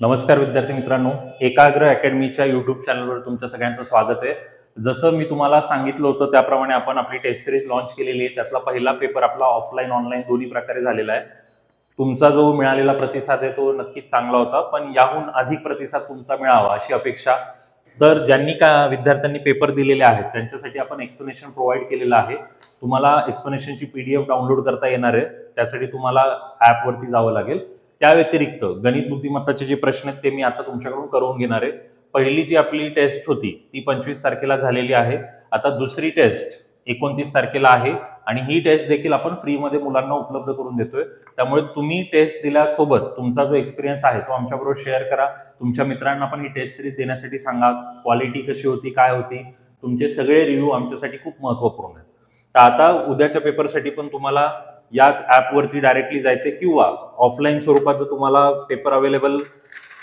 नमस्कार विद्यार्थी मित्रांनो, एकाग्र अकॅडमीच्या यूट्यूब चॅनलवर तुमचं सगळ्यांचं स्वागत आहे. जसं मी तुम्हाला सांगितलं होतं त्याप्रमाणे आपण आपली टेस्ट सिरीज लॉन्च केलेली आहे. त्यातला पहिला पेपर आपला ऑफलाईन ऑनलाईन दोन्ही प्रकारे झालेला आहे. तुमचा जो मिळालेला प्रतिसाद आहे तो नक्कीच चांगला होता, पण याहून अधिक प्रतिसाद तुमचा मिळावा अशी अपेक्षा. तर ज्यांनी विद्यार्थ्यांनी पेपर दिलेले आहेत त्यांच्यासाठी आपण एक्सप्लेनेशन प्रोव्हाइड केलेलं आहे. तुम्हाला एक्सप्लेनेशनची PDF डाउनलोड करता येणार आहे. त्यासाठी तुम्हाला ॲपवरती जावं लागेल. त्या व्यतिरिक्त गणित बुद्धिमत्ताचे जे प्रश्न आहेत ते मी आता तुमच्याकडून करून घेणार आहे. पहिली जी आपली टेस्ट होती ती 25 तारखेला झालेली आहे. आता दुसरी टेस्ट 29 तारखेला आहे आणि ही टेस्ट देखील आपण फ्रीमध्ये मुलांना उपलब्ध करून देतोय. त्यामुळे तुम्ही टेस्ट दिल्यासोबत तुमचा जो एक्सपिरियन्स आहे तो आमच्याबरोबर शेअर करा. तुमच्या मित्रांना पण ही टेस्ट सिरीज देण्यासाठी सांगा. क्वालिटी कशी होती, काय होती, तुमचे सगळे रिव्ह्यू आमच्यासाठी खूप महत्त्वपूर्ण आहेत. तर आता उद्याच्या पेपरसाठी पण तुम्हाला याच ॲपवरती डायरेक्टली जायचे किंवा ऑफलाईन स्वरूपात जर तुम्हाला पेपर अवेलेबल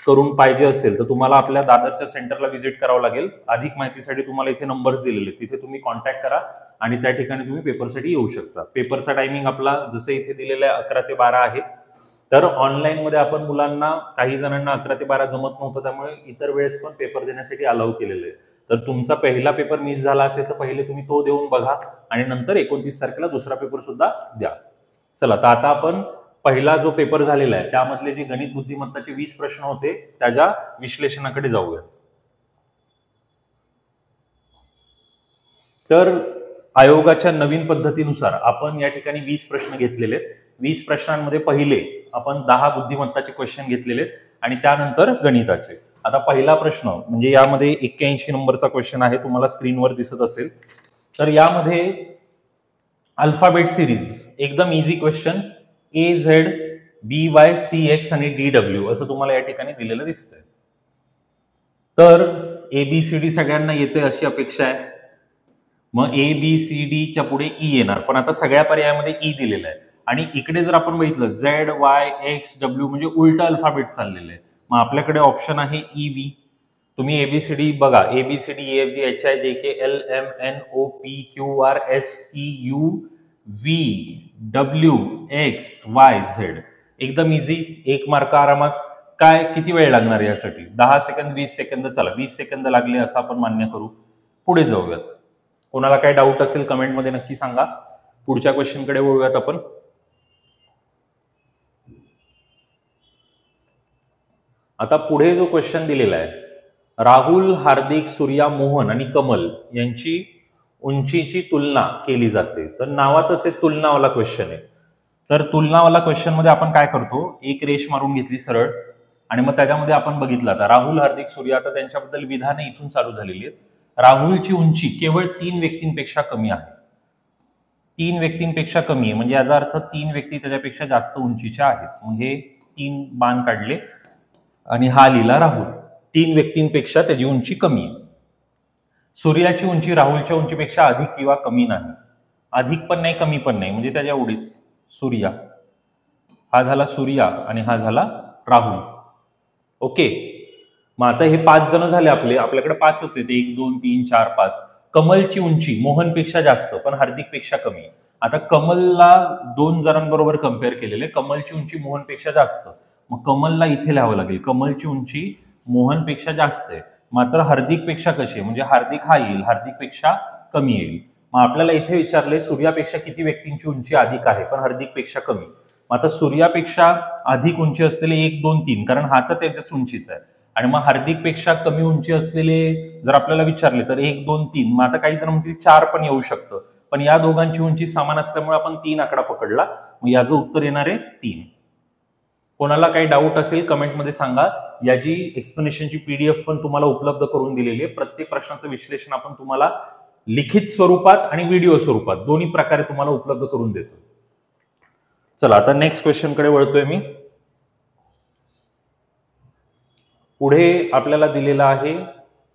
करून पाहिजे असेल तर तुम्हाला आपल्या दादरच्या सेंटरला व्हिजिट करावं लागेल. अधिक माहितीसाठी तुम्हाला इथे नंबर्स दिलेले आहेत, तिथे तुम्ही कॉन्टॅक्ट करा आणि त्या ठिकाणी तुम्ही पेपरसाठी येऊ शकता. पेपरचा टायमिंग आपला जसं इथे दिलेला आहे 11 ते 12 आहे. तर ऑनलाईनमध्ये आपण मुलांना काही जणांना 11 ते 12 जमत नव्हतं, त्यामुळे इतर वेळेस पण पेपर देण्यासाठी अलाउ केलेलं आहे. तर तुमचा पहिला पेपर मिस झाला असेल तर पहिले तुम्ही तो देऊन बघा आणि नंतर 29 तारखेला दुसरा पेपर सुद्धा द्या. चला, तर आता आपण पहिला जो पेपर झालेला आहे त्यामधले जे गणित बुद्धिमत्ताचे 20 प्रश्न होते त्याच्या विश्लेषणाकडे जाऊया. तर आयोगाच्या नवीन पद्धतीनुसार आपण या ठिकाणी 20 प्रश्न घेतलेले आहेत. 20 प्रश्नांमध्ये पहिले आपण 10 बुद्धिमत्ताचे क्वेश्चन घेतलेले आणि त्यानंतर गणिताचे. आता पहिला प्रश्न म्हणजे यामध्ये 81 नंबरचा क्वेश्चन आहे, तुम्हाला स्क्रीनवर दिसत असेल. तर यामध्ये अल्फाबेट सिरीज एकदम easy question AZ BY CX आणि DW असं तुम्हाला या ठिकाणी दिलेलं दिसतंय. तर ABCD सगळ्यांना येते अशी अपेक्षा आहे. मग ABCD च्या पुढे E येणार, पण आता सगळ्या पर्यायामध्ये E दिलेला आहे आणि इकडे जर आपण बघितलं ZYXW म्हणजे उलट अल्फाबेट चाललेलं आहे. मग आपल्याकडे ऑप्शन आहे EV. तुम्ही ABCD बघा, ABCD EFG HIJK LMNOP QRSTU VWXYZ एकदम इझी, 1 मार्क आरामात. काय किती वेळ लागणार यासाठी? 10 सेकंद, 20 सेकंद. चला 20 सेकंद लागले असं आपण मान्य करू. पुढे जाऊयात. कोणाला काय डाऊट असेल कमेंटमध्ये नक्की सांगा. पुढच्या क्वेश्चनकडे वळूयात आपण. आता पुढे जो क्वेश्चन दिलेला आहे, राहुल, हार्दिक, सूर्या, मोहन आणि कमल यांची उंचीची तुलना केली जाते. तर नावातच एक तुलनावाला क्वेश्चन आहे. तर तुलनावाला क्वेश्चन मध्ये आपण काय करतो, एक रेष मारून घेतली सरळ आणि मग त्याच्यामध्ये आपण बघितलं आता राहुल, हार्दिक, सूर्या, आता त्यांच्याबद्दल विधाने इथून चालू झालेली आहेत. राहुलची उंची केवळ 3 व्यक्तींपेक्षा कमी आहे. 3 व्यक्तींपेक्षा कमी आहे म्हणजे याचा अर्थ 3 व्यक्ती त्याच्यापेक्षा जास्त उंचीच्या आहेत. म्हणजे 3 बाण काढले आणि हा लिहिला राहुल. 3 व्यक्तींपेक्षा त्याची उंची कमी आहे. सूर्याची उंची राहुलच्या उंचीपेक्षा अधिक किंवा कमी नाही. अधिक पण नाही, कमी पण नाही, म्हणजे त्याच्या एवढीच. सूर्या हा झाला सूर्या आणि हा झाला राहुल. ओके, मग आता हे 5 जण झाले आपल्याकडे 5च आहेत. 1 2 3 4 5. कमलची उंची मोहनपेक्षा जास्त पण हार्दिकपेक्षा कमी. आता कमलला 2 जणांबरोबर कम्पेअर केलेले, कमलची उंची मोहनपेक्षा जास्त. मग कमलला इथे लिहावं लागेल, कमलची उंची मोहनपेक्षा जास्त आहे. मात्र हार्दिकपेक्षा कशी आहे, म्हणजे हार्दिक हा येईल, हार्दिकपेक्षा कमी येईल. मग आपल्याला इथे विचारले सूर्यापेक्षा किती व्यक्तींची उंची अधिक आहे पण हार्दिकपेक्षा कमी. मग आता सूर्यापेक्षा अधिक उंची असलेले 1 2 3, कारण हा तर त्याच्याच उंचीचा आहे. आणि मग हार्दिकपेक्षा कमी उंची असलेले जर आपल्याला विचारले तर 1 2 3. मग आता काही जण म्हणतील 4 पण येऊ शकतं, पण या दोघांची उंची समान असल्यामुळे आपण 3 आकडा पकडला. मग याचं उत्तर येणार आहे 3. कोणाला काही डाऊट असेल कमेंटमध्ये सांगा. याची एक्सप्लेनेशनची PDF पण तुम्हाला उपलब्ध करून दिलेली आहे. प्रत्येक प्रश्नाचं विश्लेषण आपण तुम्हाला लिखित स्वरूपात आणि व्हिडिओ स्वरूपात दोन्ही प्रकारे तुम्हाला उपलब्ध करून देतो. चला आता नेक्स्ट क्वेश्चनकडे वळतोय मी. पुढे आपल्याला दिलेला आहे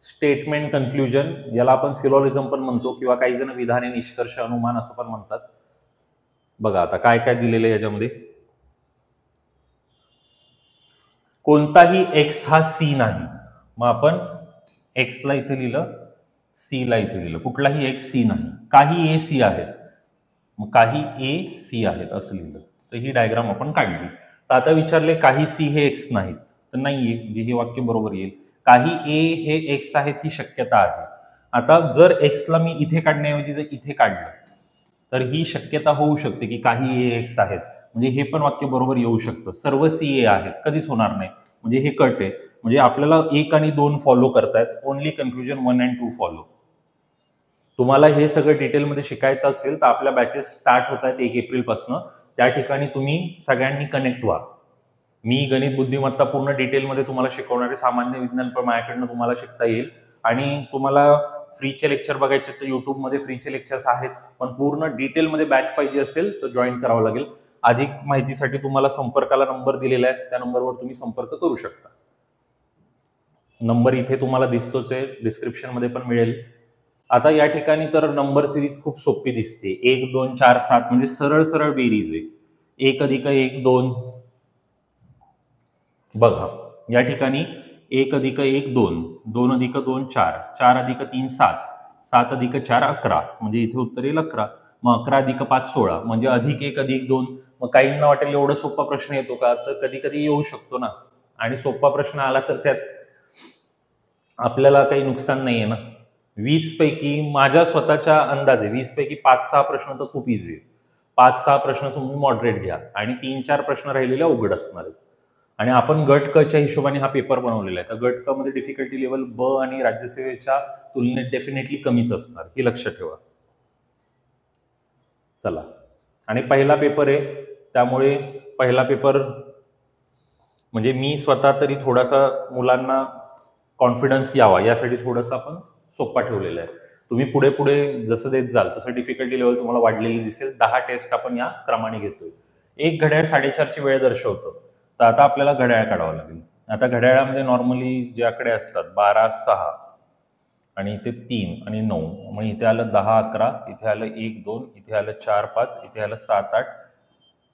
स्टेटमेंट कन्क्लुजन. याला आपण सिलोजिझम पण म्हणतो किंवा काही जण विधाने, निष्कर्ष, अनुमान असं पण म्हणतात. बघा आता काय काय दिलेलं आहे याच्यामध्ये. कोणताही x हा C नाही. मग आपण x ला इथे लिहिलं, C ला इथे लिहिलं. कुठलाही x C नाही. काही A C आहेत, मग काही A C आहेत असं लिहिलं. तर ही डायग्राम आपण काढली. तर आता विचारले काही C हे x नाहीत. तर नाहीये, म्हणजे हे वाक्य बरोबर येईल. काही ए हे एक्स आहेत ही शक्यता आहे. आता जर एक्सला मी इथे काढण्याऐवजी जर इथे काढलं तर ही शक्यता होऊ शकते की काही ए एक्स आहेत, म्हणजे हे पण वाक्य बरोबर येऊ शकतं. सर्व सी ए आहेत कधीच होणार नाही, म्हणजे हे कट आहे. म्हणजे आपल्याला 1 आणि 2 फॉलो करतायत, ओनली कन्क्लुजन 1 and 2 फॉलो. तुम्हाला हे सगळं डिटेलमध्ये शिकायचं असेल तर आपल्या बॅचेस स्टार्ट होत आहेत 1 एप्रिलपासून. त्या ठिकाणी तुम्ही सगळ्यांनी कनेक्ट व्हा. मी गणित बुद्धिमत्ता पूर्ण डिटेलमध्ये तुम्हाला शिकवणारे, सामान्य विज्ञान पण माझ्याकडनं तुम्हाला शिकता येईल. आणि तुम्हाला फ्रीचे लेक्चर बघायचे तर युट्यूबमध्ये फ्रीचे लेक्चर्स आहेत, पण पूर्ण डिटेलमध्ये बॅच पाहिजे असेल तर जॉईन करावं लागेल. अधिक माहितीसाठी तुम्हाला संपर्काला नंबर दिलेला आहे, त्या नंबरवर तुम्ही संपर्क करू शकता. नंबर इथे तुम्हाला दिसतोच आहे, डिस्क्रिप्शनमध्ये पण मिळेल. आता या ठिकाणी तर नंबर सिरीज खूप सोपी दिसते. 1 2 4 7 म्हणजे सरळ सरळ बेरीज आहे. 1 अधिक 1 2. बघा या ठिकाणी 1 अधिक 1 2, 2 अधिक 2 4, 4 अधिक 3 7, 7 अधिक 4 11, म्हणजे इथे उत्तर येईल 11. मग 11 अधिक 5 16, म्हणजे अधिक 1 अधिक 2. मग काहींना वाटेल एवढा सोपा प्रश्न येतो का, तर कधी कधी येऊ शकतो ना. आणि सोपा प्रश्न आला तर त्यात आपल्याला काही नुकसान नाहीये ना. 20 पैकी माझ्या स्वतःच्या अंदाजे 20 पैकी 5-6 प्रश्न तर खूप इझी आहे. 5-6 प्रश्न तुम्ही मॉडरेट घ्या आणि 3-4 प्रश्न राहिलेले अवघड असणार आहेत. आणि आपण गट क च्या हिशोबाने हा पेपर बनवलेला आहे. तर गट क मध्ये डिफिकल्टी लेवल ब आणि राज्यसेवेच्या तुलनेत डेफिनेटली कमीच असणार, हे लक्षात ठेवा. चला, आणि पहिला पेपर आहे त्यामुळे पहिला पेपर म्हणजे मी स्वतः तरी थोडासा मुलांना कॉन्फिडन्स यावा यासाठी थोडंसं आपण सोपा ठेवलेला आहे. तुम्ही पुढे पुढे जसं देत जाल तसं डिफिकल्टी लेवल तुम्हाला वाढलेली दिसेल. 10 टेस्ट आपण या क्रमाने घेतोय. एक घड्याळ 4:30ची वेळ दर्शवतं, तर आता आपल्याला घड्याळ काढावं लागेल. आता घड्याळामध्ये नॉर्मली जे आकडे असतात 12 6 आणि इथे 3 आणि 9, मग इथे आलं 10 11, इथे आलं 1 2, इथे आलं 4 5, इथे आलं 7 8.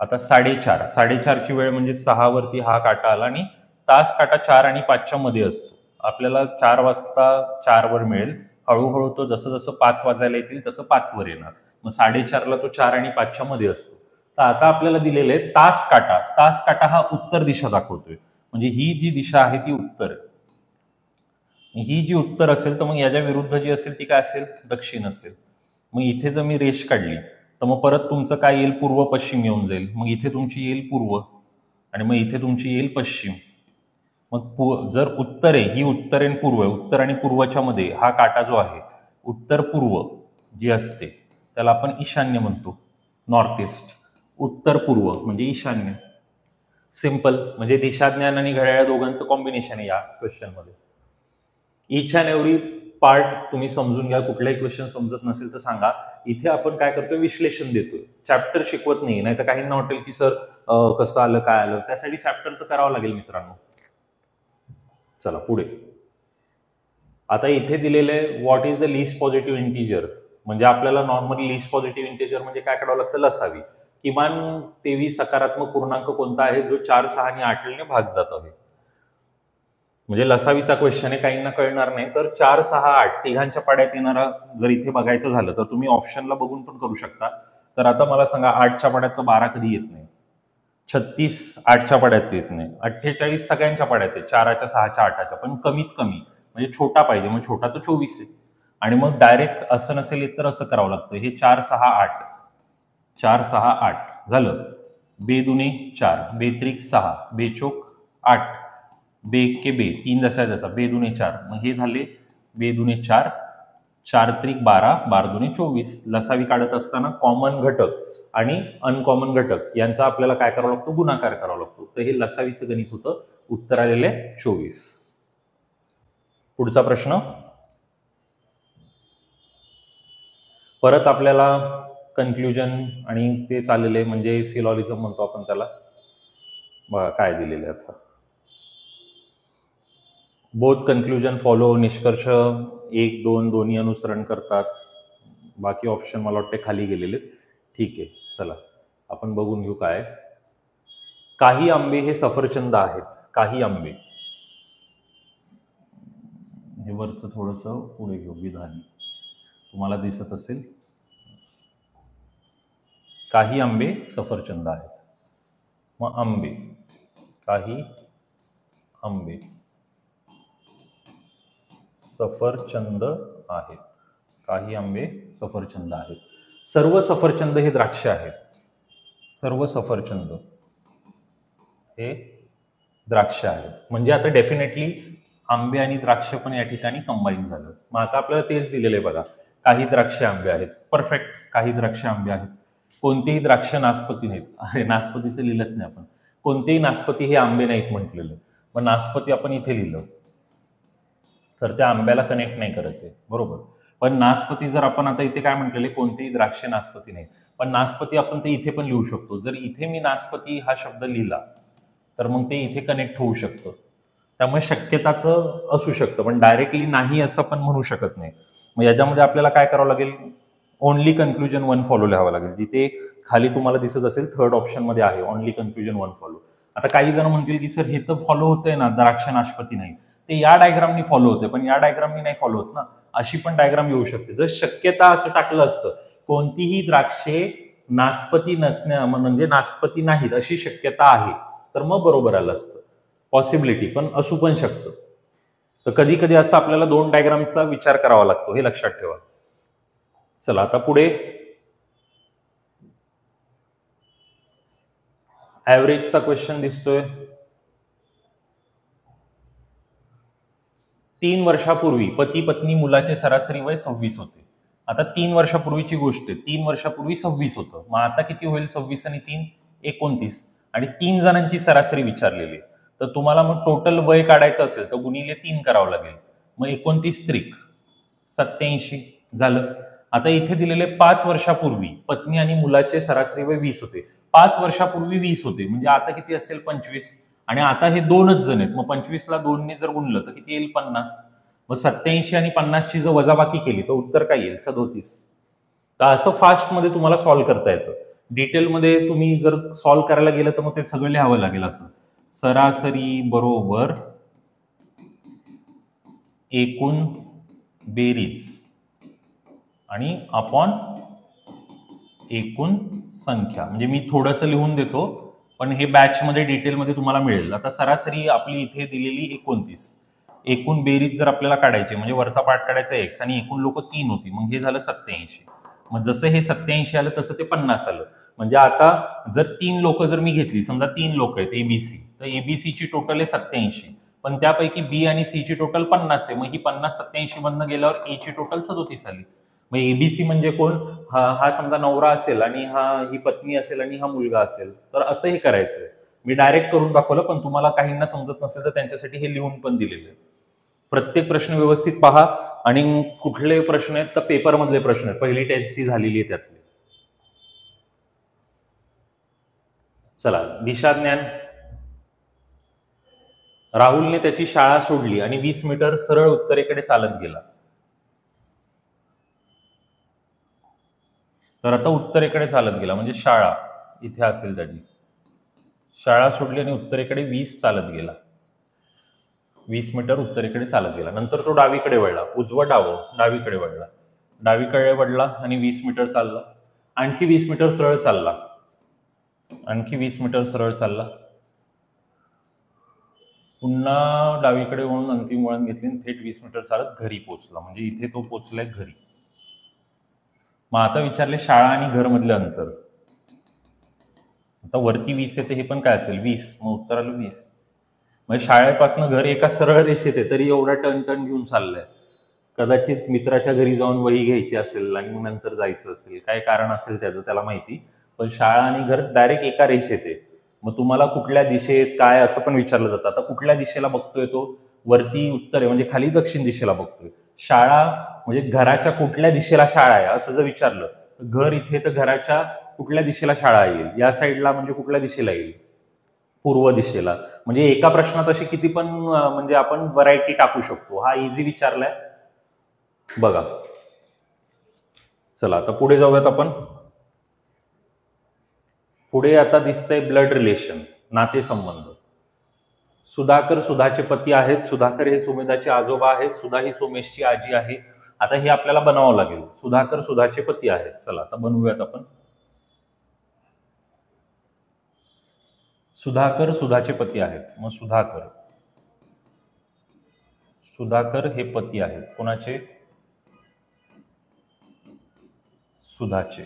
आता 4:30, 4:30ची वेळ म्हणजे 6 वरती हा काटा आला आणि तास काटा 4 आणि 5च्या मध्ये असतो. आपल्याला 4 वाजता 4 वर मिळेल. हळूहळू तो जसं जसं 5 वाजायला येतील तसं 5 वर येणार. मग 4:30ला तो 4 आणि 5च्या मध्ये असतो. तर आता आपल्याला दिलेलं आहे तास काटा. तास काटा हा उत्तर दिशा दाखवतोय, म्हणजे ही जी दिशा आहे ती उत्तर आहे. ही जी उत्तर असेल तर मग याच्या विरुद्ध जी असेल ती काय असेल, दक्षिण असेल. मग इथे जर मी रेष काढली तर मग परत तुमचं काय येईल, पूर्व पश्चिम येऊन जाईल. मग इथे तुमची येईल पूर्व आणि मग इथे तुमची येईल पश्चिम. मग जर उत्तर आहे, ही उत्तर आणि पूर्व आहे, उत्तर आणि पूर्वच्या मध्ये हा काटा जो आहे, उत्तर पूर्व जी असते त्याला आपण ईशान्य म्हणतो, नॉर्थ ईस्ट. उत्तर पूर्व म्हणजे ईशान्य. सिंपल, म्हणजे दिशाज्ञान आणि घड्याळ दोघांचं कॉम्बिनेशन आहे या क्वेश्चनमध्ये. इच अँड एव्हरी पार्ट तुम्ही समजून घ्या. कुठलाही क्वेश्चन समजत नसेल तर सांगा. इथे आपण काय करतोय, विश्लेषण देतोय, चॅप्टर शिकवत नाही तर काहींना वाटेल की सर कसं आलं काय आलं, त्यासाठी चॅप्टर तर करावं लागेल मित्रांनो. चला पुढे. आता इथे दिलेले what is the least positive integer, म्हणजे आपल्याला नॉर्मली लीस्ट पॉझिटिव्ह इंटिजर म्हणजे काय काढावं लागतं, लसावी. किमान 23 सकारात्मक पूर्णांक कोणता आहे जो 4 6 आणि 8 ने भाग जात आहे. म्हणजे लसावीचा क्वेश्चन आहे, काहींना कळणार नाही. तर 4 6 8 तिघांच्या पाड्यात येणारा जर इथे बघायचं झालं तर तुम्ही ऑप्शनला बघून पण करू शकता. तर आता मला सांगा 8च्या पाड्यात 12 कधी येत नाही, 36 8च्या पाड्यात येत नाही, 48 सगळ्यांच्या पाड्यात आहे, 4च्या 6च्या 8च्या, पण कमीत कमी म्हणजे छोटा पाहिजे. मग छोटा तर 24 आहे. आणि मग डायरेक्ट असं नसेल येत तर असं करावं लागतं. हे 4 6 8, 4 6 8 झालं. बेदुने 4, बेत्रिक 6, बेचोक 8, बे के बे 3 जसा जसा, बेदुने 4, मग हे झाले बेदुने 4, 4 त्रिक 12, 12 दुने 24. लसावी काढत असताना कॉमन घटक आणि अनकॉमन घटक यांचा आपल्याला काय करावं लागतो, गुणाकार करावा लागतो. तर हे लसावीचं गणित होतं. उत्तर आलेले 24. पुढचा प्रश्न. परत आपल्याला कन्क्लुजन आणि ते चाललेले म्हणजे सिलॉजिझम म्हणतो आपण त्याला. बघा काय दिलेले आता. बोथ कन्क्लुजन फॉलो, निष्कर्ष 1 2 दोन्ही अनुसरण करतात. बाकी ऑप्शन मला वाटते खाली गेलेले. ठीक आहे, चला आपण बघून घेऊ काय. काही आंबे हे सफरचंद आहेत. काही आंबे, हे वरचं थोडंसं पुढे घेऊ, विधान तुम्हाला दिसत असेल. काही आंबे सफरचंद आहेत. मग आंबे, काही आंबे सफरचंद आहेत. काही आंबे सफरचंद आहेत. सर्व सफरचंद हे द्राक्ष आहेत. सर्व सफरचंद हे द्राक्ष आहेत. म्हणजे आता डेफिनेटली आंबे आणि द्राक्ष पण या ठिकाणी कंबाईन झालं. मग आता आपल्याला तेच दिलेलं आहे बघा. काही द्राक्ष आंबे आहेत. परफेक्ट. काही द्राक्ष आंबे आहेत. कोणतेही द्राक्ष नासपती नाहीत. अरे नासपतीचं लिहिलंच नाही आपण. कोणतेही नासपती हे आंबे नाहीत म्हटलेलं. मग नासपती आपण इथे लिहिलं तर त्या आंब्याला कनेक्ट नाही करत आहे, बरोबर. पण नासपती जर आपण आता इथे काय म्हटलेले, कोणतेही द्राक्ष नासपती नाही. पण नासपती आपण ते इथे पण लिहू शकतो. जर इथे मी नासपती हा शब्द लिहिला तर मग ते इथे कनेक्ट होऊ शकतं. त्यामुळे शक्यताचं असू शकतं, पण डायरेक्टली नाही असं पण म्हणू शकत नाही. मग याच्यामध्ये आपल्याला काय करावं लागेल, ओनली कन्क्लुजन वन फॉलो लिहावं लागेल. जिथे खाली तुम्हाला दिसत असेल थर्ड ऑप्शन मध्ये आहे ओनली कन्क्लुजन वन फॉलो. आता काही जण म्हणतील की सर हे तर फॉलो होतंय ना, द्राक्ष नाशपती नाही, ते या डायग्रामनी फॉलो होते, पण या डायग्रामनी नाही फॉलो होत ना. अशी पण डायग्राम येऊ शकते. जर शक्यता असं टाकलं असतं कोणतीही द्राक्षे नासपती नसण्या म्हणजे नासपती नाहीत अशी शक्यता आहे तर मग बरोबर आलं असतं. पॉसिबिलिटी पण असू पण शकतं. तर कधी कधी असं आपल्याला दोन डायग्रामचा विचार करावा लागतो, हे लक्षात ठेवा. चला आता पुढे ऍव्हरेजचा क्वेश्चन दिसतोय. 3 वर्षापूर्वी पती पत्नी मुलाचे सरासरी वय 26 होते. आता 3 वर्षापूर्वीची गोष्ट आहे. 3 वर्षापूर्वी 26 होतं. मग आता किती होईल? 26 आणि 3 29. आणि 3 जणांची सरासरी विचारलेली. तर तुम्हाला मग टोटल वय काढायचं असेल तर गुणिले 3 करावं लागेल. मग 29 त्रिक 87 झालं. आता इथे दिलेले 5 वर्षापूर्वी पत्नी आणि मुलाचे सरासरी वय 20 होते. 5 वर्षापूर्वी 20 होते म्हणजे आता किती असेल? 25. आणि आता हे दोनच जण आहेत. मग 25 ला 2 ने जर गुणलं तर किती येईल? 50. मग 87 आणि 50 ची जर वजाबाकी केली तर उत्तर काय येईल? 37. तर असं फास्ट मध्ये तुम्हाला सॉल्व्ह करता येतं. डिटेलमध्ये तुम्ही जर सॉल्व्ह करायला गेलं तर मग ते सगळं लिहावं लागेल. असं सरासरी बरोबर एकूण बेरीज आणि अपॉन एकूण संख्या. म्हणजे मी थोडंसं लिहून देतो पण हे बॅचमध्ये डिटेलमध्ये तुम्हाला मिळेल. आता सरासरी आपली इथे दिलेली 29. एकूण बेरीज जर आपल्याला काढायची म्हणजे वरचा पार्ट काढायचा x आणि एकूण लोक 3 होती. मग हे झालं 87. मग जसं हे 87 आलं तसं ते 50 आलं. म्हणजे आता जर 3 लोक जर मी घेतली, समजा 3 लोक आहेत एबीसी, तर एबीसीची टोटल आहे 87. पण त्यापैकी बी आणि सी ची टोटल 50 आहे. मग ही 50 87 मधनं गेल्यावर ए ची टोटल 37 आली. मग एबीसी म्हणजे कोण? हा समजा नवरा असेल आणि ही पत्नी असेल आणि हा मुलगा असेल. तर असं हे करायचंय. मी डायरेक्ट करून दाखवलं पण तुम्हाला काहींना समजत नसेल तर त्यांच्यासाठी हे लिहून पण दिलेलं आहे. प्रत्येक प्रश्न व्यवस्थित पहा. आणि कुठले प्रश्न आहेत तर पेपर मधले प्रश्न आहेत. पहिली टेस्ट जी झालेली आहे त्यातले. चला दिशाज्ञान. राहुलने त्याची शाळा सोडली आणि 20 मीटर सरळ उत्तरेकडे चालत गेला. तर आता उत्तरेकडे चालत गेला म्हणजे शाळा इथे असेल त्याची. शाळा सोडली आणि उत्तरेकडे 20 चालत गेला. 20 मीटर उत्तरेकडे चालत गेला. नंतर तो डावीकडे वळला. उजवं डावं डावीकडे वळला. डावीकडे वळला आणि 20 मीटर चालला. आणखी 20 मीटर सरळ चालला. आणखी 20 मीटर सरळ चालला. पुन्हा डावीकडे वळून अंतिम वळण घेतली आणि थेट 20 मीटर चालत घरी पोहोचला. म्हणजे इथे तो पोहोचलाय घरी. मग आता विचारले शाळा आणि घर मधलं अंतर. आता वरती 20 येते, हे पण काय असेल? 20. मग उत्तर आलं 20. म्हणजे शाळेपासून घर एका सरळ रेषेत आहे तरी एवढा टन घेऊन चाललाय. कदाचित मित्राच्या घरी जाऊन वही घ्यायची असेल आणि मग नंतर जायचं असेल, काय कारण असेल त्याचं त्याला माहिती. पण शाळा आणि घर डायरेक्ट एका रेषेत आहे. मग तुम्हाला कुठल्या दिशेत काय असं पण विचारलं जातं. आता कुठल्या दिशेला बघतोय तो? वरती उत्तर आहे म्हणजे खाली दक्षिण दिशेला बघतोय. शाळा म्हणजे घराच्या कुठल्या दिशेला शाळा आहे असं जर विचारलं तर घर इथे, तर घराच्या कुठल्या दिशेला शाळा येईल? या साईडला म्हणजे कुठल्या दिशेला येईल? पूर्व दिशेला. म्हणजे एका प्रश्नात अशी किती पण म्हणजे आपण व्हरायटी टाकू शकतो. हा इझी विचारलाय बघा. चला आता पुढे जाऊयात आपण. पुढे आता दिसतंय ब्लड रिलेशन, नातेसंबंध. सुधाकर सुधाचे पती आहेत. सुधाकर हे सुमेधाचे आजोबा आहेत. सुधा ही सोमेशची आजी आहे. आता हे आपल्याला बनावं लागेल. सुधाकर सुधाचे पती आहेत. चला आता बनवूयात आपण. सुधाकर सुधाचे पती आहेत. मग सुधाकर सुधाकर हे पती आहेत कोणाचे? सुधाचे.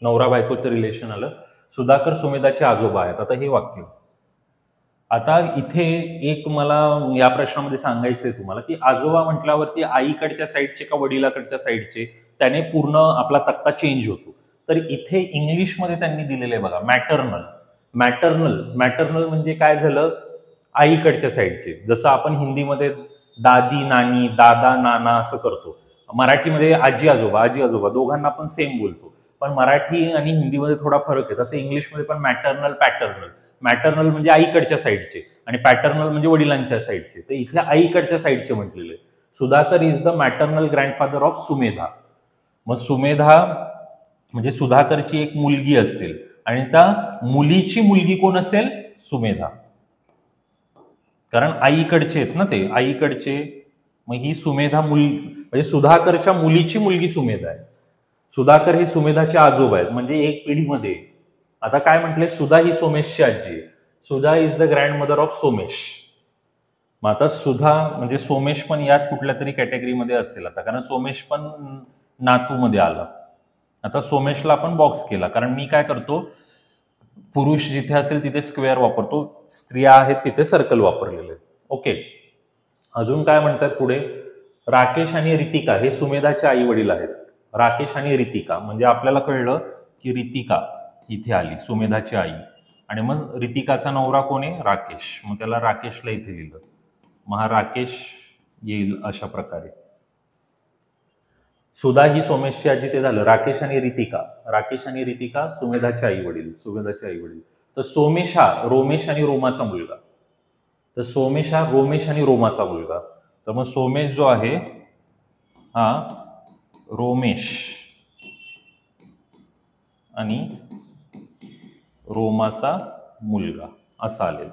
नवरा बायकोचं रिलेशन आलं. सुधाकर सुमेधाचे आजोबा आहेत. आता हे वाक्य, आता इथे एक मला या प्रश्नामध्ये सांगायचंय तुम्हाला की आजोबा म्हटल्यावरती आईकडच्या साईडचे का वडिलाकडच्या साईडचे, त्याने पूर्ण आपला तक्ता चेंज होतो. तर इथे इंग्लिशमध्ये त्यांनी दिलेलं आहे बघा, मॅटर्नल. मॅटर्नल म्हणजे काय झालं? आईकडच्या साईडचे. जसं आपण हिंदीमध्ये दादी नानी, दादा नाना असं करतो, मराठीमध्ये आजी आजोबा दोघांना आपण सेम बोलतो. पण मराठी आणि हिंदीमध्ये थोडा फरक आहे. तसं इंग्लिशमध्ये पण मॅटर्नल पॅटर्नल. मॅटर्नल म्हणजे आईकडच्या साईडचे आणि पॅटर्नल म्हणजे वडिलांच्या साईडचे. तर इथल्या आईकडच्या साईडचे म्हटलेले. Sudhakar is the maternal grandfather of Sumedha. मग सुमेधा म्हणजे सुधाकरची एक मुलगी असेल आणि त्या मुलीची मुलगी कोण असेल? सुमेधा. कारण आईकडचे आहेत ना ते, आईकडचे. मग ही सुमेधा म्हणजे सुधाकरच्या मुलीची मुलगी सुमेधा आहे. सुधाकर हे सुमेधाचे आजोबा आहेत, म्हणजे एक पिढीमध्ये. आता काय म्हटले? सुधा ही सोमेशची आजी आहे. Sudha is the grandmother of Somesh. मग आता सुधा म्हणजे सोमेश पण याच कुठल्या तरी कॅटेगरीमध्ये असेल आता, कारण सोमेश पण नातूमध्ये आला. आता सोमेशला आपण बॉक्स केला, कारण मी काय करतो, पुरुष जिथे असेल तिथे स्क्वेअर वापरतो, स्त्रिया आहेत तिथे सर्कल वापरलेले. ओके. अजून काय म्हणतात पुढे? राकेश आणि रितिका हे सुमेधाचे आई वडील आहेत. राकेश आणि रितिका म्हणजे आपल्याला कळलं की रितिका इथे आली, सुमेधाची आई. आणि मग रितिकाचा नवरा कोण आहे? राकेश. मग त्याला राकेशला इथे लिहिलं. मग हा राकेश येईल अशा प्रकारे. सुधा ही सोमेशची आजी, ते झालं. राकेश आणि रितिका सुमेधाचे आई वडील. तर सोमेश हा रोमेश आणि रोमाचा मुलगा. तर मग सोमेश जो आहे हा रोमेश आणि रोमाचा मुलगा असा आलेला.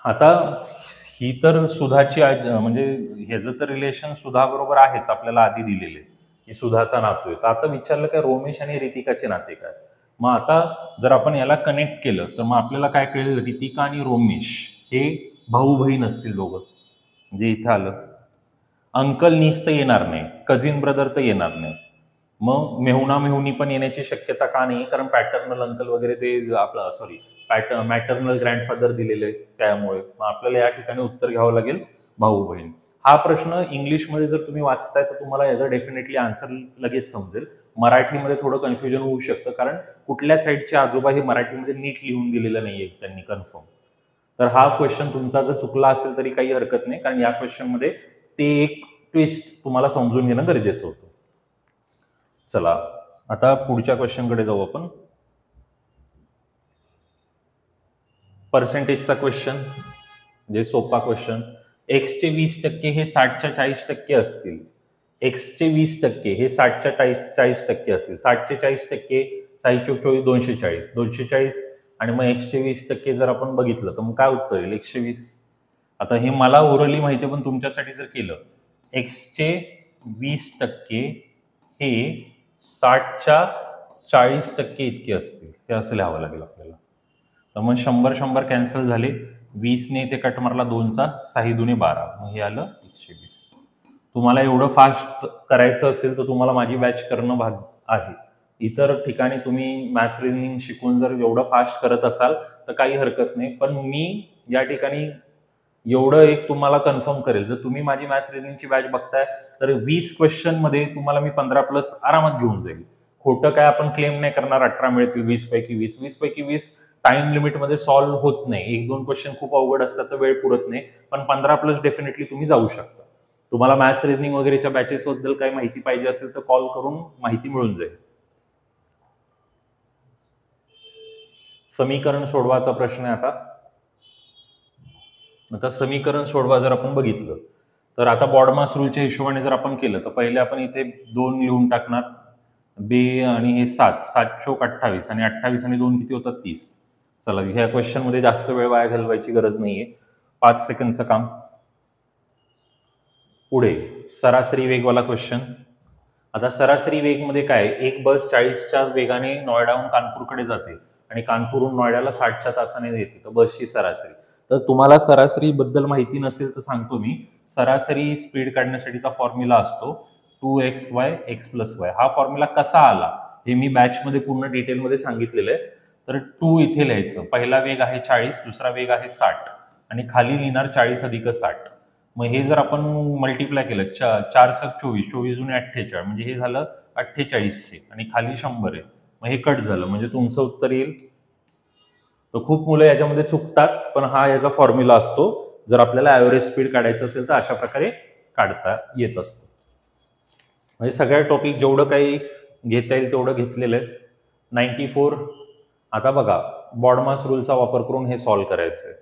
आता ही तर सुधाची म्हणजे ह्याचं तर रिलेशन सुधा बरोबर आहेच, आपल्याला आधी दिलेले की सुधाचा नातू आहे. तर आता विचारलं काय रोमेश आणि रितिकाचे नाते काय? मग आता जर आपण याला कनेक्ट केलं तर मग आपल्याला काय कळेल? रितिका आणि रोमेश हे भाऊ बहीण असतील दोघं. म्हणजे इथं आलं. अंकल नीस तर येणार नाही, कझिन ब्रदर तर येणार नाही. मग मेहुणा मेहुणी पण येण्याची शक्यता का नाही? कारण पॅटर्नल अंकल वगैरे ते आपलं मॅटर्नल ग्रँडफादर दिलेले, त्यामुळे मग आपल्याला या ठिकाणी उत्तर घ्यावं लागेल भाऊ बहीण. हा प्रश्न इंग्लिशमध्ये जर तुम्ही वाचताय तर तुम्हाला याचा डेफिनेटली आन्सर लगेच समजेल. मराठीमध्ये थोडं कन्फ्युजन होऊ शकतं, कारण कुठल्या साईडचे आजोबा हे मराठीमध्ये नीट लिहून दिलेलं नाहीये त्यांनी कन्फर्म. तर हा क्वेश्चन तुमचा जर चुकला असेल तरी काही हरकत नाही, कारण या क्वेश्चनमध्ये ते एक ट्विस्ट तुम्हाला समजून घेणं गरजेचं होतं. चला आता पुढच्या क्वेश्चनकडे जाऊ आपण. पर्सेंटेजचा क्वेश्चन, म्हणजे सोपा क्वेश्चन. एक्सचे 20% हे 60च्या 40% असतील. एक्सचे 20% हे 60च्या 40% असतील. 60चे 40%, 624 240, 240 आणि मग एक्सचे 20% जर आपण बघितलं तर मग काय उत्तर येईल? 120. आता हे मला ओरली माहिती आहे, पण तुमच्यासाठी जर केलं, एक्सचे 20% हे 60च्या 40% इतके असतील, हे असं लिहावं लागेल आपल्याला. तर मग 100 कॅन्सल झाले. 20ने ते कट मारला 2चा, 6 दुने 12, मग हे आलं 120. तुम्हाला एवढं फास्ट करायचं असेल तर तुम्हाला माझी बॅच करणं भाग आहे. इतर ठिकाणी तुम्ही मॅथ्स रिझनिंग शिकून जर एवढं फास्ट करत असाल तर काही हरकत नाही, पण मी या ठिकाणी एवढं एक तुम्हाला कन्फर्म करेल, जर तुम्ही माझी मॅथ्स रिझनिंगची बॅच बघताय तर 20 क्वेश्चन मध्ये तुम्हाला मी 15+ आरामात घेऊन जाईल. खोटं काय आपण क्लेम नाही करणार 18 मिळतील 20 पैकी 20. 20 पैकी 20 टाइम लिमिटमध्ये सॉल्व्ह होत नाही. 1-2 क्वेश्चन खूप अवघड असतात तर वेळ पुरत नाही, पण 15+ डेफिनेटली तुम्ही जाऊ शकता. तुम्हाला मॅथ्स रिझनिंग वगैरेच्या बॅचेस बद्दल काही माहिती पाहिजे असेल तर कॉल करून माहिती मिळून जाईल. समीकरण सोडवाचा प्रश्न आहे आता समीकरण सोडवा जर आपण बघितलं तर आता बॉडमास रूलच्या हिशोबाने जर आपण केलं तर पहिले आपण इथे 2 लिहून टाकणार. बे आणि हे 7, 7 चोक 28 आणि 28 आणि 2 किती होतात? 30. चला ह्या क्वेश्चन मध्ये जास्त वेळ वाया घालवायची गरज नाहीये, 5 सेकंडचं काम. पुढे सरासरी वेगवाला क्वेश्चन. आता सरासरी वेगमध्ये काय, एक बस 40च्या वेगाने नोएडाहून कानपूरकडे जाते आणि कानपूरहून नोएडाला 60च्या तासाने येते, तर बसची सरासरी. तर तुम्हाला सरासरी बद्दल माहिती नसेल तर सांगतो मी. सरासरी स्पीड काढण्यासाठीचा फॉर्म्युला असतो 2xy x+y. हा फॉर्म्युला कसा आला हे मी बॅचमध्ये पूर्ण डिटेलमध्ये सांगितलेलं आहे. तर 2 इथे लिहायचं. पहिला वेग आहे 40, दुसरा वेग आहे 60 आणि खाली लिहिणार 40 अधिक 60. मग हे जर आपण मल्टिप्लाय केलं 4 × 24, 24 × 48 म्हणजे हे झालं 48 आणि खाली 100 आहे. मग हे कट झालं म्हणजे तुमचं उत्तर येईल. तर खूप मुलं याच्यामध्ये चुकतात, पण हा याचा फॉर्म्युला असतो. जर आपल्याला ॲव्हरेज स्पीड काढायचं असेल तर अशा प्रकारे काढता येत असतं. म्हणजे सगळ्या टॉपिक जेवढं काही घेता येईल तेवढं घेतलेलं आहे. 94. आता बघा बॉडमास रूलचा वापर करून हे सॉल्व्ह करायचं आहे.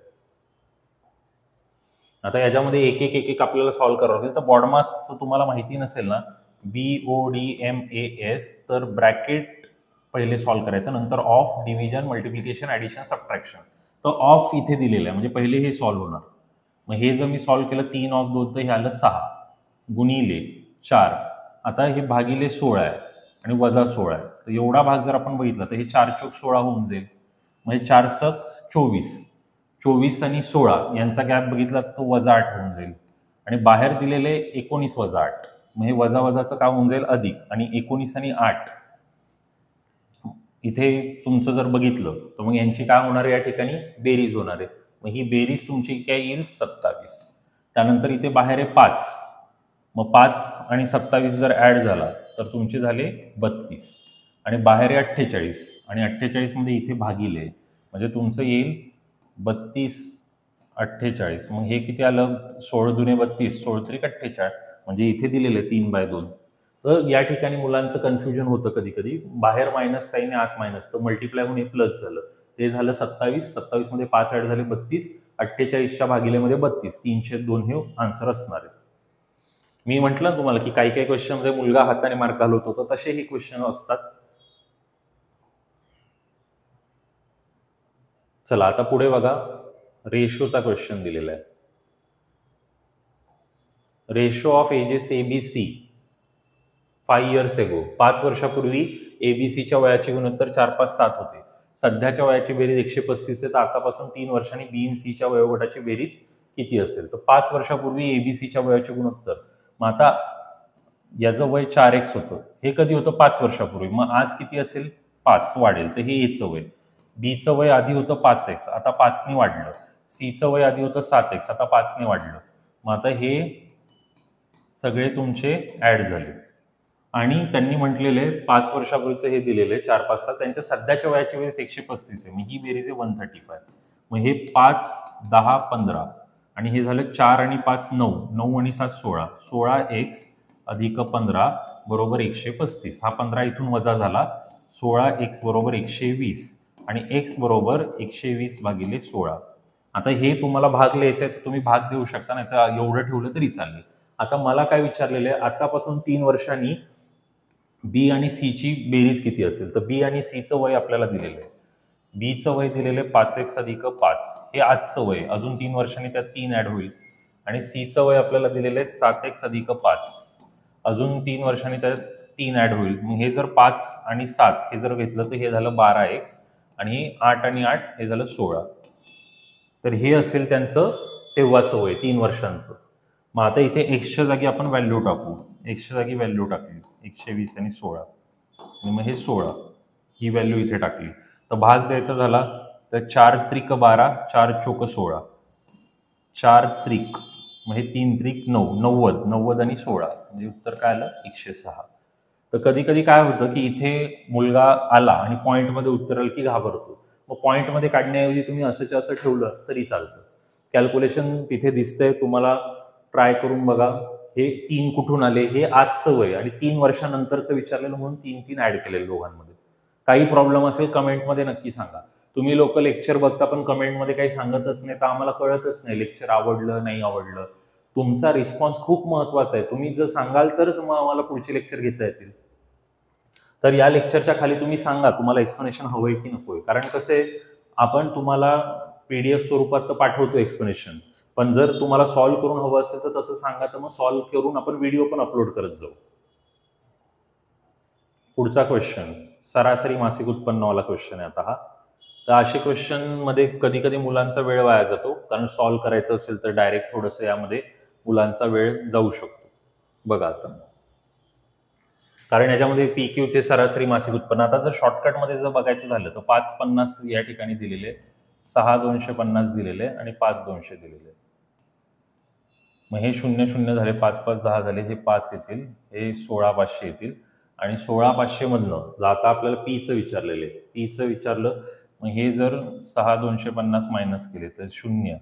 आता याच्यामध्ये एक एक आपल्याला सॉल्व्ह करावं लागेल. तर बॉडमासचं तुम्हाला माहिती नसेल ना, BODMAS, तर ब्रॅकेट पहिले सॉल्व्ह करायचं, नंतर of, division, multiplication, addition, subtraction. तर ऑफ इथे दिलेलं आहे म्हणजे पहिले हे सॉल्व्ह होणार. मग हे जर मी सॉल्व्ह केलं 3 ऑफ 2 तर हे आलं 6 गुणिले 4. आता हे भागिले 16 आहे आणि वजा 16 आहे. तर एवढा भाग जर आपण बघितला तर हे 4 चौक 16 होऊन जाईल. म्हणजे 4 सक 24. 24 आणि 16 यांचा गॅप बघितला तर तो वजा 8 होऊन जाईल आणि बाहेर दिलेले 19 वजा 8. मग हे वजा वजाचं काय होऊन जाईल अधिक, आणि 19 आणि 8 इथे तुमचं जर बघितलं तर मग यांची काय होणार आहे, या ठिकाणी बेरीज होणार आहे. मग ही बेरीज तुमची काय येईल 27. त्यानंतर इथे बाहेर आहे 5. मग 5 आणि 27 जर ॲड झाला तर तुमचे झाले 32 आणि बाहेर आहे 48 आणि 48 मध्ये इथे भागिले म्हणजे तुमचं येईल 32 48. मग हे किती आलं 16 दुने 32, 16 त्रिक 48 म्हणजे इथे दिलेलं आहे 3/2. तर या ठिकाणी मुलांचं कन्फ्युजन होतं कधी कधी, बाहेर मायनस साईन आत मायनस, तर मल्टिप्लाय होऊन हे प्लस झालं. ते झालं 27. 27 मध्ये 5 ॲड झाले 32. 48च्या भागिलेमध्ये 32. 302 हे आन्सर असणार आहे. मी म्हटलं तुम्हाला की काही काही क्वेश्चन मध्ये मुलगा हाताने मार्क घालवत होता, तसे हे क्वेश्चन असतात. चला आता पुढे बघा, रेशोचा क्वेश्चन दिलेला आहे. Ratio of ages ABC 5 years ago. 5 वर्षापूर्वी ABCच्या वयाचे गुणोत्तर 4, 5, 7 होते. सध्याच्या वयाची बेरीज 135 आहे. तर आतापासून 3 वर्षांनी B आणि Cच्या वयोगटाची बेरीज किती असेल. तर 5 वर्षापूर्वी ABCच्या वयाचे गुणोत्तर, मग आता याचं वय 4x होतं. हे कधी होतं 5 वर्षापूर्वी. मग आज किती असेल 5 वाढेल. तर हे Aचं वय. Bचं वय आधी होतं 5x, आता 5ने वाढलं. Cचं वय आधी होतं 7x, आता 5ने वाढलं. मग आता हे सगळे तुमचे ऍड झाले आणि त्यांनी म्हटलेले 5 वर्षापूर्वीचं हे दिलेले 4, 5, 7 त्यांच्या सध्याच्या वयाची बेरीज 135 आहे. मग ही बेरीज आहे 135. मग हे 5, 10, 15 आणि हे झालं 4 आणि 5 9, 9 आणि 7 16, 16x अधिक 15 बरोबर 135. हा 15 इथून वजा झाला. 16x बरोबर 120 आणि x बरोबर 120 भागिले 16. आता हे तुम्हाला भाग लिहायचं आहे तर तुम्ही भाग देऊ शकता, नाही तर एवढं ठेवलं तरी चालेल. आता मला काय विचारलेलं आहे, आतापासून 3 वर्षांनी B आणि C ची बेरीज किती असेल. तर B आणि Cचं वय आपल्याला दिलेलं आहे. Bचं वय दिलेलं आहे 5x अधिक 5, हे आजचं वय. अजून 3 वर्षांनी त्यात 3 ऍड होईल. आणि Cचं वय आपल्याला दिलेलं आहे 7x अधिक 5, अजून 3 वर्षांनी त्यात 3 ऍड होईल. मग हे जर 5 आणि 7 हे जर घेतलं तर हे झालं 12x आणि 8 आणि 8 हे झालं 16. तर हे असेल त्यांचं तेव्हाचं वय 3 वर्षांचं. मग आता इथे एक्सच्या जागी आपण व्हॅल्यू टाकू. एक्सच्या जागी व्हॅल्यू टाकली 120 आणि 16 आणि मग हे 16 ही व्हॅल्यू इथे टाकली. तर भाग द्यायचा झाला तर 4 त्रिक 12, 4 चोक 16, 4 त्रिक मग हे 3 त्रिक 9, 90, 90 आणि 16 म्हणजे उत्तर काय आलं 106. तर कधी कधी काय होतं की इथे मुलगा आला आणि पॉईंटमध्ये उत्तर आलं की घाबरतो. मग पॉईंटमध्ये काढण्याऐवजी तुम्ही असंच्या असं ठेवलं तरी चालतं. कॅल्क्युलेशन तिथे दिसतंय तुम्हाला, ट्राय करून बघा. हे 3 कुठून आले, हे आजचं वय आणि 3 वर्षानंतरचं विचारलेलं म्हणून 3 ऍड केलेलं दोघांमध्ये. काही प्रॉब्लेम असेल कमेंटमध्ये नक्की सांगा. तुम्ही लोक लेक्चर बघता पण कमेंटमध्ये काही सांगतच नाही, तर आम्हाला कळतच नाही लेक्चर आवडलं नाही आवडलं. तुमचा रिस्पॉन्स खूप महत्वाचा आहे. तुम्ही जर सांगाल तरच मग आम्हाला पुढचे लेक्चर घेता येतील. तर या लेक्चरच्या खाली तुम्ही सांगा तुम्हाला एक्सप्लेनेशन हवंय की नकोय. कारण कसं आहे, आपण तुम्हाला PDF स्वरूपात तर पाठवतो एक्सप्लेनेशन, पण जर तुम्हाला सॉल्व्ह करून हवं असेल तर तसं सांगा, तर मग सॉल्व्ह करून आपण व्हिडिओ पण अपलोड करत जाऊ. पुढचा क्वेश्चन सरासरी मासिक उत्पन्नवाला क्वेश्चन आहे आता हा. तर असे क्वेश्चन मध्ये कधी कधी मुलांचा वेळ वाया जातो, कारण सॉल्व्ह करायचं असेल तर डायरेक्ट थोडंसं यामध्ये मुलांचा वेळ जाऊ शकतो. बघा आता, कारण याच्यामध्ये PQ चे सरासरी मासिक उत्पन्न, आता जर शॉर्टकटमध्ये जर बघायचं झालं तर 550 या ठिकाणी दिलेले, 6250 दिलेले आणि 5200 दिलेले. मग हे 00 झाले, 5 5 10 झाले, हे 5 येतील, हे 16500 येतील. आणि 16500 मधनं आता आपल्याला पीचं विचारलेलं आहे, पीचं विचारलं, मग हे जर 6250 मायनस केले तर 0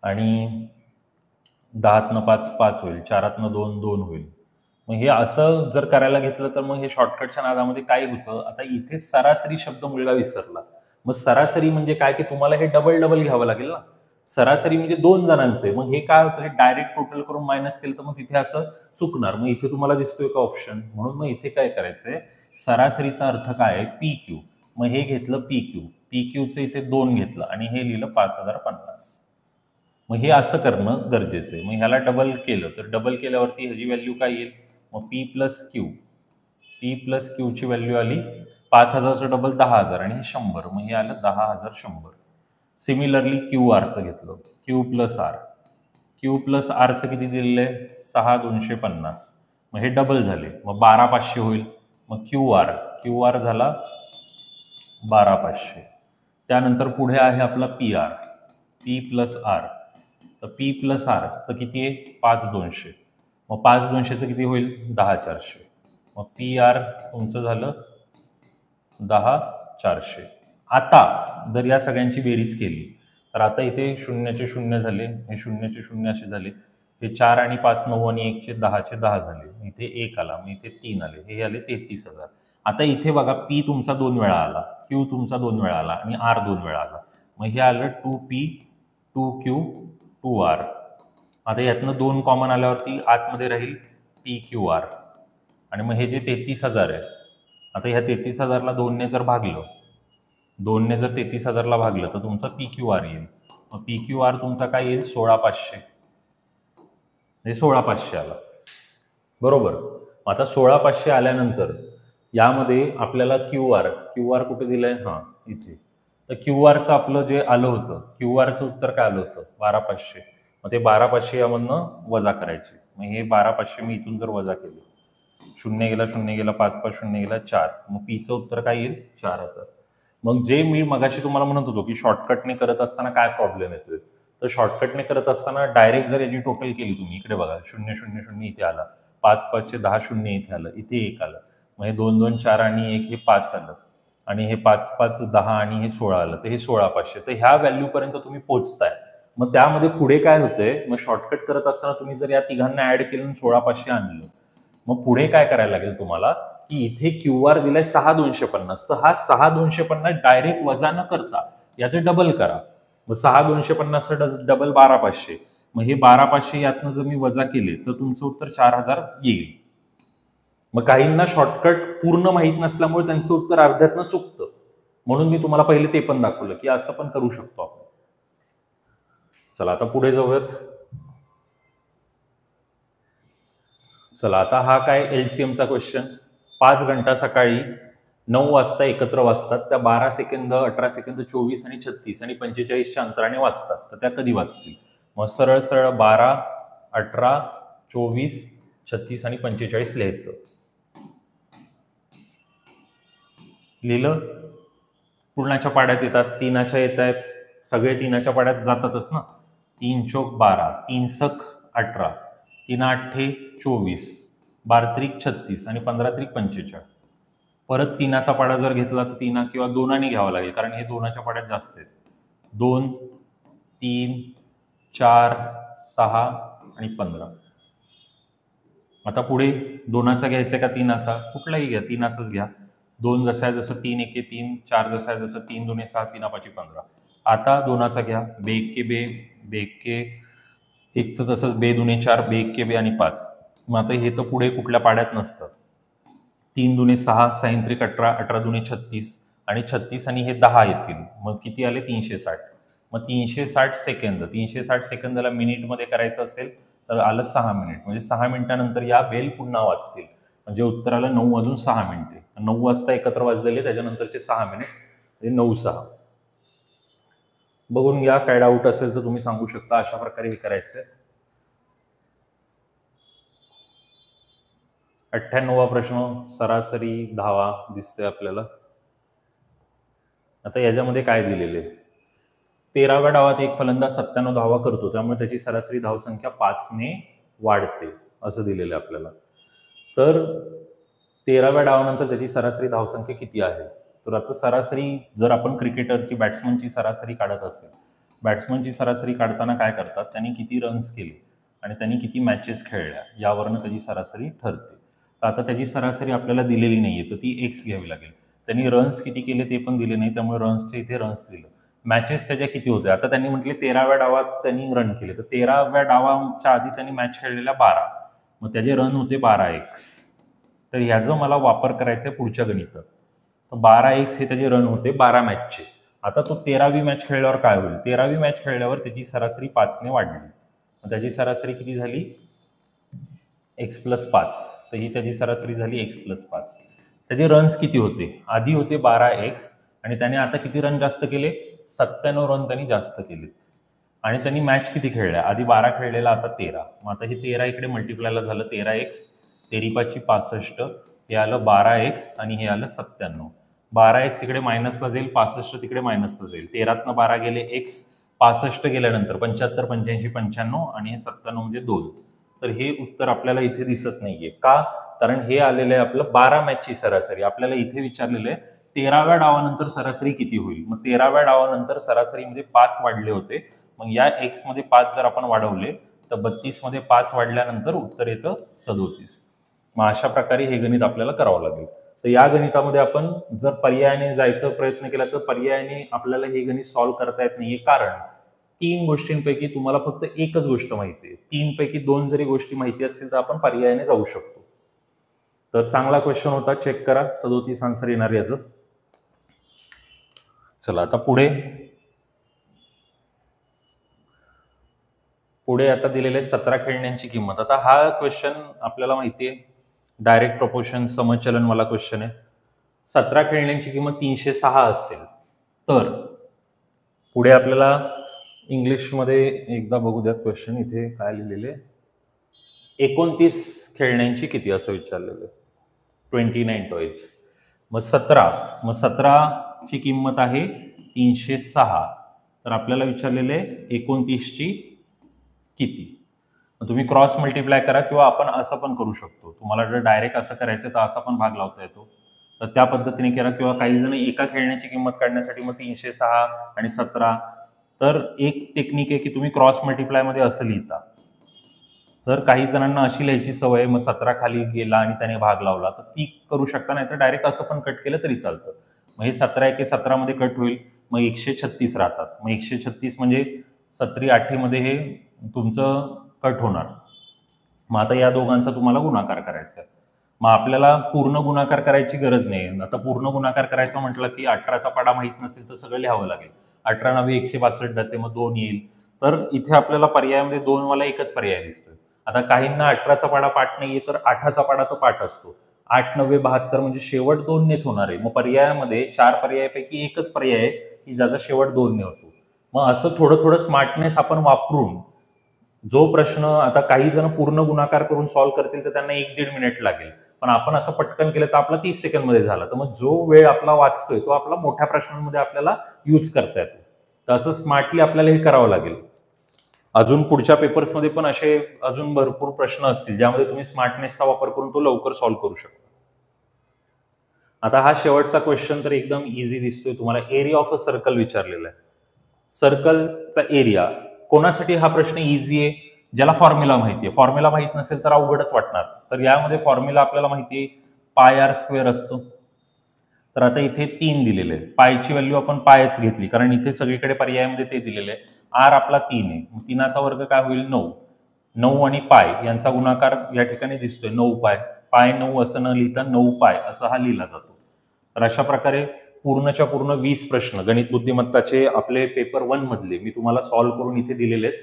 आणि 10तनं 5 5 होईल, 4तनं 2 2 होईल. मग हे असं जर करायला घेतलं तर मग हे शॉर्टकटच्या नादामध्ये काय होतं, आता इथे सरासरी शब्द मुलगा विसरला. मग सरासरी म्हणजे काय, की तुम्हाला हे डबल डबल घ्यावं लागेल ना. सरासरी म्हणजे 2 जणांचे, मग हे काय होतं, डायरेक्ट टोटल करून मायनस केलं तर मग तिथे असं चुकणार. मग इथे तुम्हाला दिसतोय का ऑप्शन, म्हणून मग इथे काय करायचंय, सरासरीचा अर्थ काय आहे, PQ. मग हे घेतलं PQ, PQचं इथे 2 घेतलं आणि हे लिहिलं 5050. मग हे असं करणं गरजेचं आहे. मग ह्याला डबल केलं तर डबल केल्यावरती ह्याची व्हॅल्यू काय येईल, मग P प्लस क्यूची व्हॅल्यू आली 5000चं डबल 10,000 आणि हे 100, मग हे आलं 10,100. सिमिलरली QRचं घेतलं, Q प्लस आरचं किती दिलेलं आहे, 6250. मग हे डबल झाले, मग 12500 होईल. मग क्यू आर झाला 12500. त्यानंतर पुढे आहे आपला PR, P प्लस आर. तर P प्लस आरचं किती आहे, 5200. मग 5200चं किती होईल, 10400. मग PR तुमचं झालं 10400. आता जर या सगळ्यांची बेरीज केली तर आता इथे 0चे 0 झाले, हे 0चे 0 असे झाले, हे 4 आणि 5 9 आणि 1चे 10चे 10 झाले, इथे 1 आला, मग इथे 3 आले, हे आले 33,000. आता इथे बघा, P तुमचा 2 वेळा आला, Q तुमचा 2 वेळा आला आणि R 2 वेळा आला. मग हे आलं 2P 2Q 2R. आता यातनं 2 कॉमन आल्यावरती आतमध्ये राहील PQR. आणि मग हे जे 33,000 आहे, आता ह्या 33,000ला 2ने जर भागलं, 2ने जर 33,000ला भागलं तर तुमचं PQR येईल. मग PQR तुमचा काय येईल, 16500. हे 16500 आला, बरोबर. आता 16500 आल्यानंतर यामध्ये आपल्याला क्यूआर कुठे दिलंय, हां इथे. तर क्यूआरचं आपलं जे आलं होतं, क्यूआरचं उत्तर काय आलं होतं, 12500. मग ते 12500 यामधनं वजा करायचे. मग हे 12500 मी इथून जर वजा केले, 0 गेला 0 गेला, 5 5 0 गेला 4, मग पीचं उत्तर काय येईल, 4000. मग जे मी मगाशी तुम्हाला म्हणत होतो की शॉर्टकटने करत असताना काय प्रॉब्लेम येतोय, तर शॉर्टकटने करत असताना डायरेक्ट जर याची टोटल केली तुम्ही, इकडे बघा 0 0 0 इथे आला, 5 5 10 0 इथे आलं, इथे 1 आलं, मग हे 2 2 4 आणि 1 हे 5 आलं, आणि हे 5 5 10 आणि हे 16 आलं, तर हे 16500. तर ह्या व्हॅल्यूपर्यंत तुम्ही पोहोचताय. मग त्यामध्ये पुढे काय होतंय, मग शॉर्टकट करत असताना तुम्ही जर या तिघांना ऍड केलं 16500 आणलं, मग पुढे काय करायला लागेल तुम्हाला, की इथे क्यूआर दिलाय 6250, तर हा 6250 डायरेक्ट वजा न करता याचं डबल करा. मग 6250 डबल 12500, मग हे 12500 यातनं जर मी वजा केले तर तुमचं उत्तर 4000 येईल. मग काहींना शॉर्टकट पूर्ण माहीत नसल्यामुळे त्यांचं उत्तर अर्ध्यातनं चुकतं, म्हणून मी तुम्हाला पहिले ते पण दाखवलं की असं पण करू शकतो आपण. चला आता पुढे जाऊयात. चला आता हा काय LCMचा क्वेश्चन. 5 घंटा सकाळी 9 वाजता एकत्र वाजतात, त्या 12 सेकंद 18 सेकंद 24 आणि 36 आणि 45च्या अंतराने वाजतात, तर त्या कधी वाजतील. मग सरळ सरळ 12 18 24 36 आणि 45 लिहायचं. लिहिलं. पूर्णाच्या पाड्यात येतात, तीनाच्या येत आहेत, सगळे तीनाच्या पाड्यात जातातच ना. 3 चौक 12, 3 सक 18, 3 आठे 24, 12 त्रिक 36 आणि 15 त्रिक 45. परत तीनाचा पाडा जर घेतला तर 3 किंवा 2 घ्यावा लागेल, कारण हे 2च्या पाड्यात जास्त आहेत. 2 3 4 6 आणि 15. आता पुढे 2चा घ्यायचा का 3चा, कुठलाही घ्या, 3चाच घ्या. 2 जसा आहे जसं 3 1 3, 4 जसा आहे जसं 3 2 6, 3 5 15. आता 2चा घ्या, बे 1 बे, बे 1 1चं तसंच, बे 2 4, बे 1 बे आणि 5. मग आता हे तर पुढे कुठल्या पाड्यात नसतं. 3 2 6, 6 3 18, 18 2 36 आणि 36 आणि हे 10 येतील, मग किती आले 360. मग 360 सेकंद, 360 सेकंदाला मिनिटमध्ये करायचं असेल तर आलं 6 मिनिट, म्हणजे 6 मिनिटानंतर या बेल पुन्हा वाजतील, म्हणजे उत्तर आलं 9 वाजून 6 मिनिटे. 9 वाजता एकत्र वाजलेले, त्याच्यानंतरचे 6 मिनिट म्हणजे 9-6. बघून घ्या, काय डाऊट असेल तर तुम्ही सांगू शकता. अशा प्रकारे हे करायचंय. 98वा प्रश्न, सरासरी धावा दिसतोय आपल्याला. आता याच्यामध्ये काय दिलेले, 13व्या डावात एक फलंदाज 97 धावा करतो, त्यामुळे त्याची सरासरी धावसंख्या 5 ने वाढते असं दिलेलं आपल्याला. तर 13व्या डावानंतर त्याची सरासरी धावसंख्या किती आहे? तर आता सरासरी जर आपण क्रिकेटरची, बॅट्समनची सरासरी काढत असेल, बॅट्समनची सरासरी काढताना काय करतात, त्यांनी किती रन्स केले आणि त्यांनी किती मॅचेस खेळल्या यावरनं त्याची सरासरी ठरते. तर आता त्याची सरासरी आपल्याला दिलेली नाहीये, तर ती एक्स घ्यावी लागेल. त्यांनी रन्स किती केले ते पण दिले नाही, त्यामुळे रन्सचे इथे रन्स दिलं. मॅचेस त्याच्या किती होते, आता त्यांनी म्हटले 13व्या डावात त्यांनी रन केले, तर 13व्या डावाच्या आधी त्यांनी मॅच खेळलेल्या 12, मग त्याचे रन होते 12x. तर ह्याचं मला वापर करायचा आहे पुढच्या गणितात. तर 12x हे त्याचे रन होते 12 मॅचचे. आता तो 13वी मॅच खेळल्यावर काय होईल, 13वी मॅच खेळल्यावर त्याची सरासरी 5 ने वाढली, मग त्याची सरासरी किती झाली, x+5. तर ही त्याची सरासरी झाली x+5. त्याचे रन्स किती होते, आधी होते 12x आणि त्याने आता किती रन जास्त केले, 97 रन त्यांनी जास्त केले. आणि त्यांनी मॅच किती खेळल्या, आधी 12 खेळलेला, आता 13. मग आता हे 13 इकडे मल्टिप्लायला झालं, 13x, 13×5 = 65, हे आलं 12x आणि हे आलं 97. 12x इकडे मायनसला जाईल, 65 तिकडे मायनसला जाईल, 13तनं 12 गेले x, 65 गेल्यानंतर 75, 85, 95 आणि हे 97 म्हणजे 2. तर हे उत्तर आपल्याला इथे दिसत नाहीये. का? कारण हे आलेलं आहे आपलं 12 मॅचची सरासरी. आपल्याला इथे विचारलेलं आहे 13व्या डावानंतर सरासरी किती होईल. मग 13व्या डावानंतर सरासरीमध्ये 5 वाढले होते, मग या एक्स मध्ये 5 जर आपण वाढवले तर 32 मध्ये 5 वाढल्यानंतर उत्तर येतं 37. मग अशा प्रकारे हे गणित आपल्याला करावं लागेल. तर या गणितामध्ये आपण जर पर्यायाने जायचा प्रयत्न केला तर पर्यायाने आपल्याला हे गणित सॉल्व्ह करता येत नाहीये, कारण 3 गोष्टींपैकी तुम्हाला फक्त एकच गोष्ट माहिती आहे. 3 पैकी 2 जरी गोष्टी माहिती असतील तर आपण पर्यायाने जाऊ शकतो. तर चांगला क्वेश्चन होता, चेक करा. 37 आन्सर येणार याचं. चला आता पुढे आता दिलेले 17 खेळण्यांची किंमत. आता हा क्वेश्चन आपल्याला माहिती आहे, डायरेक्ट प्रपोर्शन समचलन वाला क्वेश्चन आहे. 17 खेळण्यांची किंमत 306 असेल तर पुढे आपल्याला इंग्लिशमध्ये एकदा बघू द्यात क्वेश्चन. इथे काय लिहिलेले, 29 खेळण्यांची किती असं विचारलेलं, 29 टॉयज. मग 17 ची किंमत आहे 306, तर आपल्याला विचारलेले 29ची किती. मग तुम्ही क्रॉस मल्टिप्लाय करा किंवा आपण असं पण करू शकतो. तुम्हाला जर डायरेक्ट असं करायचं तर असा पण भाग लावता येतो, तर त्या पद्धतीने करा. किंवा काही जण एका खेळण्याची किंमत काढण्यासाठी मग 306 आणि 17, तर एक टेक्निक आहे की तुम्ही क्रॉस मल्टिप्लाय मध्ये असं लिहिता. तर काही जणांना अशी लिहायची सवय, मग 17 खाली गेला आणि त्याने भाग लावला, तर ती करू शकता. नाही तर डायरेक्ट असं पण कट केलं तरी चालतं. मग हे 17 एके 17 मध्ये कट होईल, मग 136 राहतात. मग 136 म्हणजे 17 8 मध्ये हे तुमचं कट होणार. मग आता या दोघांचा तुम्हाला गुणाकार करायचा आहे. मग आपल्याला पूर्ण गुणाकार करायची गरज नाही. आता पूर्ण गुणाकार करायचं म्हटलं की 18चा पाडा माहित नसेल तर सगळं लिहावं लागेल. 18 9 162, मग 2 येईल. तर इथे आपल्याला पर्यायामध्ये 2 वाला एकच पर्याय दिसतोय. आता काहींना 18चा पाडा पाठ नाहीये, तर 8चा पाडा तर पाठ असतो. 8 9 72 म्हणजे शेवट 2 नेच होणार आहे. मग पर्यायामध्ये 4 पर्यायापैकी एकच पर्याय आहे की ज्याचा शेवट 2 ने होतो. मग असं थोडं स्मार्टनेस आपण वापरून जो प्रश्न, आता काही जण पूर्ण गुणाकार करून सॉल्व्ह करतील तर त्यांना 1-1.5 मिनिट लागेल, पण आपण असं पटकन केलं तर आपला 30 सेकंड मध्ये झाला. तर मग जो वेळ आपला वाचतोय तो आपला मोठ्या प्रश्नांमध्ये आपल्याला यूज करता येतो. तर असं स्मार्टली आपल्याला हे करावं लागेल. अजून पुढच्या पेपर्समध्ये पण असे अजून भरपूर प्रश्न असतील ज्यामध्ये तुम्ही स्मार्टनेसचा वापर करून तो लवकर सॉल्व्ह करू शकता. आता हा शेवटचा क्वेश्चन तर एकदम इझी दिसतोय तुम्हाला. एरिया ऑफ अ सर्कल विचारलेला आहे. सर्कलचा एरिया, कोणासाठी हा प्रश्न इझी आहे, ज्याला फॉर्म्युला माहिती आहे. फॉर्म्युला माहित नसेल तर अवघडच वाटणार. तर यामध्ये फॉर्म्युला आपल्याला माहिती आहे, πr² असतो. तर आता इथे 3 दिलेले आहे. पायची व्हॅल्यू आपण पायच घेतली कारण इथे सगळीकडे पर्यायामध्ये ते दिलेले आहे. आर आपला 3 आहे, मग 3चा वर्ग काय होईल 9. 9 आणि पाय यांचा गुणाकार या ठिकाणी दिसतोय 9 पाय. पाय 9 असं न लिहिता 9 पाय असं हा लिहिला जातो. तर अशा प्रकारे पूर्णच्या पूर्ण 20 प्रश्न गणित बुद्धिमत्ताचे आपले पेपर 1 मधले मी तुम्हाला सॉल्व्ह करून इथे दिलेले आहेत.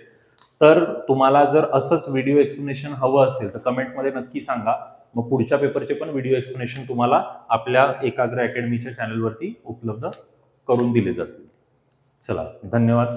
तर तुम्हाला जर असंच व्हिडिओ एक्सप्लेनेशन हवं असेल तर कमेंटमध्ये नक्की सांगा. मग पुढच्या पेपरचे पण व्हिडिओ एक्सप्लेनेशन तुम्हाला आपल्या एकाग्र अकॅडमीच्या चॅनलवरती उपलब्ध करून दिले जातील. चला, धन्यवाद.